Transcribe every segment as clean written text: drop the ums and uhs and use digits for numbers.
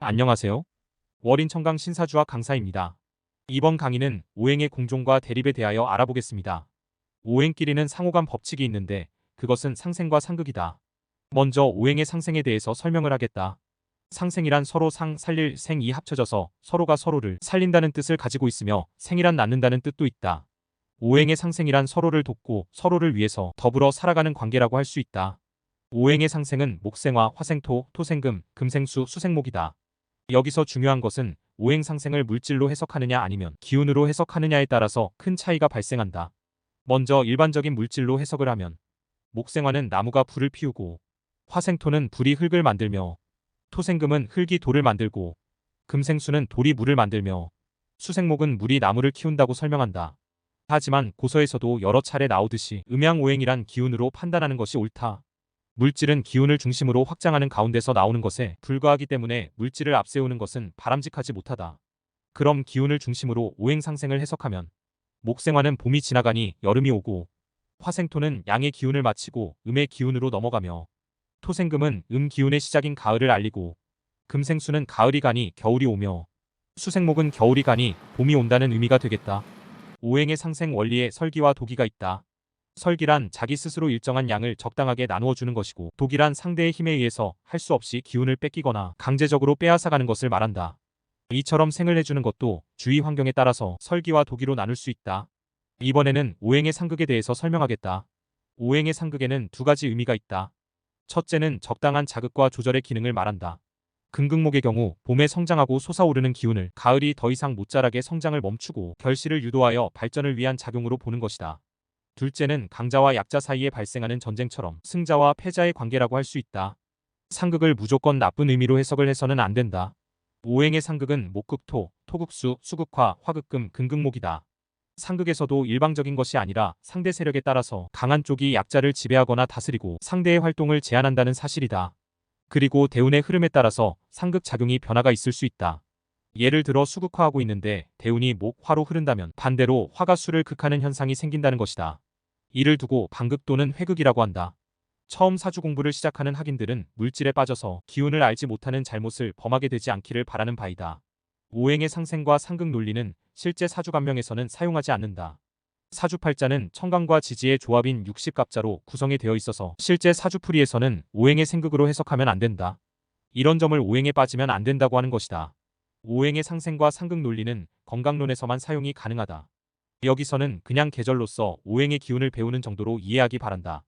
안녕하세요. 월인청강 신사주학 강사입니다. 이번 강의는 오행의 공종과 대립에 대하여 알아보겠습니다. 오행끼리는 상호간 법칙이 있는데 그것은 상생과 상극이다. 먼저 오행의 상생에 대해서 설명을 하겠다. 상생이란 서로 살릴 생이 합쳐져서 서로가 서로를 살린다는 뜻을 가지고 있으며 생이란 낳는다는 뜻도 있다. 오행의 상생이란 서로를 돕고 서로를 위해서 더불어 살아가는 관계라고 할 수 있다. 오행의 상생은 목생화, 화생토, 토생금, 금생수, 수생목이다. 여기서 중요한 것은 오행 상생을 물질로 해석하느냐 아니면 기운으로 해석하느냐에 따라서 큰 차이가 발생한다. 먼저 일반적인 물질로 해석을 하면 목생화는 나무가 불을 피우고, 화생토는 불이 흙을 만들며, 토생금은 흙이 돌을 만들고, 금생수는 돌이 물을 만들며, 수생목은 물이 나무를 키운다고 설명한다. 하지만 고서에서도 여러 차례 나오듯이 음양오행이란 기운으로 판단하는 것이 옳다. 물질은 기운을 중심으로 확장하는 가운데서 나오는 것에 불과하기 때문에 물질을 앞세우는 것은 바람직하지 못하다. 그럼 기운을 중심으로 오행 상생을 해석하면 목생화는 봄이 지나가니 여름이 오고, 화생토는 양의 기운을 마치고 음의 기운으로 넘어가며, 토생금은 기운의 시작인 가을을 알리고, 금생수는 가을이 가니 겨울이 오며, 수생목은 겨울이 가니 봄이 온다는 의미가 되겠다. 오행의 상생 원리에 설기와 도기가 있다. 설기란 자기 스스로 일정한 양을 적당하게 나누어 주는 것이고, 도기란 상대의 힘에 의해서 할 수 없이 기운을 뺏기거나 강제적으로 빼앗아가는 것을 말한다. 이처럼 생을 해주는 것도 주위 환경에 따라서 설기와 도기로 나눌 수 있다. 이번에는 오행의 상극에 대해서 설명하겠다. 오행의 상극에는 두 가지 의미가 있다. 첫째는 적당한 자극과 조절의 기능을 말한다. 금극목의 경우 봄에 성장하고 솟아오르는 기운을 가을이 더 이상 못 자라게 성장을 멈추고 결실을 유도하여 발전을 위한 작용으로 보는 것이다. 둘째는 강자와 약자 사이에 발생하는 전쟁처럼 승자와 패자의 관계라고 할 수 있다. 상극을 무조건 나쁜 의미로 해석을 해서는 안 된다. 오행의 상극은 목극토, 토극수, 수극화, 화극금, 금극목이다. 상극에서도 일방적인 것이 아니라 상대 세력에 따라서 강한 쪽이 약자를 지배하거나 다스리고 상대의 활동을 제한한다는 사실이다. 그리고 대운의 흐름에 따라서 상극 작용이 변화가 있을 수 있다. 예를 들어 수극화하고 있는데 대운이 목, 화로 흐른다면 반대로 화가 수를 극하는 현상이 생긴다는 것이다. 이를 두고 반극 또는 회극이라고 한다. 처음 사주 공부를 시작하는 학인들은 물질에 빠져서 기운을 알지 못하는 잘못을 범하게 되지 않기를 바라는 바이다. 오행의 상생과 상극 논리는 실제 사주간명에서는 사용하지 않는다. 사주팔자는 청강과 지지의 조합인 60갑자로 구성이 되어 있어서 실제 사주풀이에서는 오행의 생극으로 해석하면 안 된다. 이런 점을 오행에 빠지면 안 된다고 하는 것이다. 오행의 상생과 상극 논리는 건강론에서만 사용이 가능하다. 여기서는 그냥 계절로서 오행의 기운을 배우는 정도로 이해하기 바란다.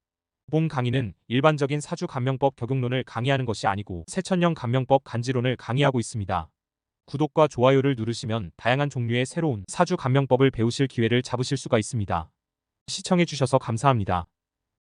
본 강의는 일반적인 사주 간명법 적용론을 강의하는 것이 아니고 새천년 간명법 간지론을 강의하고 있습니다. 구독과 좋아요를 누르시면 다양한 종류의 새로운 사주 간명법을 배우실 기회를 잡으실 수가 있습니다. 시청해주셔서 감사합니다.